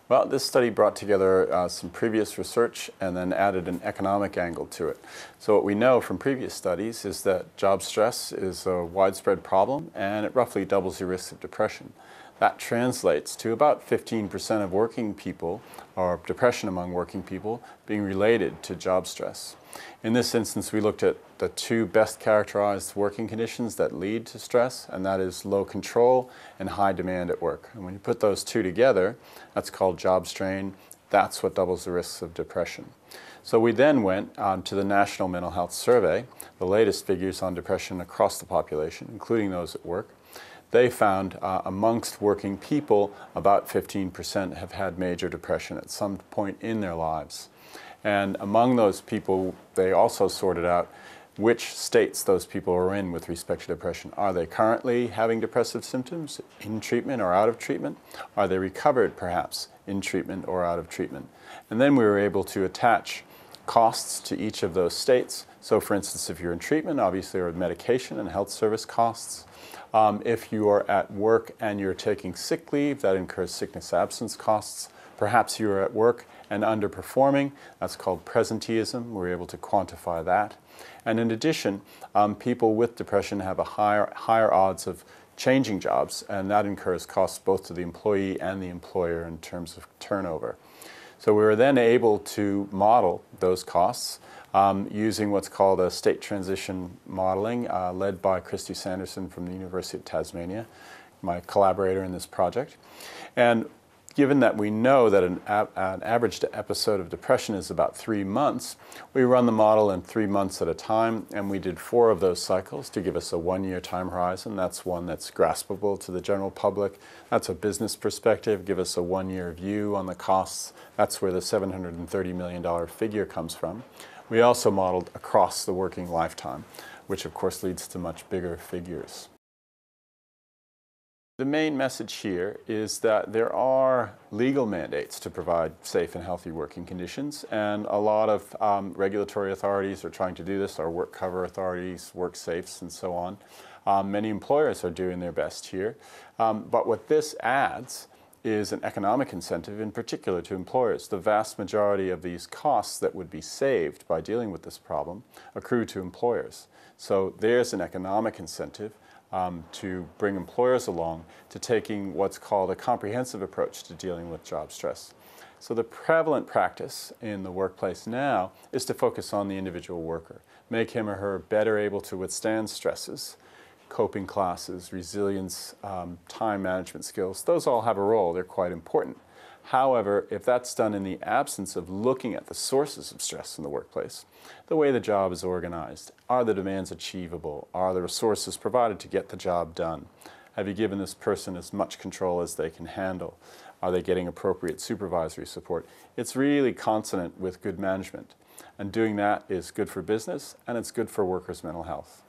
Well, this study brought together some previous research and then added an economic angle to it. So what we know from previous studies is that job stress is a widespread problem and it roughly doubles your risk of depression. That translates to about 15% of working people, or depression among working people, being related to job stress. In this instance, we looked at the two best characterized working conditions that lead to stress, and that is low control and high demand at work. And when you put those two together, that's called job strain. That's what doubles the risks of depression. So we then went to the National Mental Health Survey, the latest figures on depression across the population, including those at work. They found amongst working people, about 15% have had major depression at some point in their lives. And among those people, they also sorted out which states those people are in with respect to depression. Are they currently having depressive symptoms, in treatment or out of treatment? Are they recovered, perhaps, in treatment or out of treatment? And then we were able to attach costs to each of those states. So for instance, if you're in treatment, obviously there are medication and health service costs. If you are at work and you're taking sick leave, that incurs sickness absence costs. Perhaps you are at work and underperforming. That's called presenteeism. We're able to quantify that. And in addition, people with depression have a higher odds of changing jobs, and that incurs costs both to the employee and the employer in terms of turnover. So we were then able to model those costs using what's called a state transition modeling led by Kristy Sanderson from the University of Tasmania, my collaborator in this project. And given that we know that an average episode of depression is about 3 months, we run the model in 3 months at a time, and we did 4 of those cycles to give us a 1-year time horizon. That's one that's graspable to the general public. That's a business perspective, give us a 1-year view on the costs. That's where the $730 million figure comes from. We also modeled across the working lifetime, which of course leads to much bigger figures. The main message here is that there are legal mandates to provide safe and healthy working conditions, and a lot of regulatory authorities are trying to do this, our work cover authorities, WorkSafes, and so on. Many employers are doing their best here, but what this adds is an economic incentive, in particular to employers. The vast majority of these costs that would be saved by dealing with this problem accrue to employers. So there's an economic incentive to bring employers along to taking what's called a comprehensive approach to dealing with job stress. So the prevalent practice in the workplace now is to focus on the individual worker, make him or her better able to withstand stresses, coping classes, resilience, time management skills. Those all have a role. They're quite important. However, if that's done in the absence of looking at the sources of stress in the workplace, the way the job is organized, are the demands achievable? Are the resources provided to get the job done? Have you given this person as much control as they can handle? Are they getting appropriate supervisory support? It's really consonant with good management. And doing that is good for business, and it's good for workers' mental health.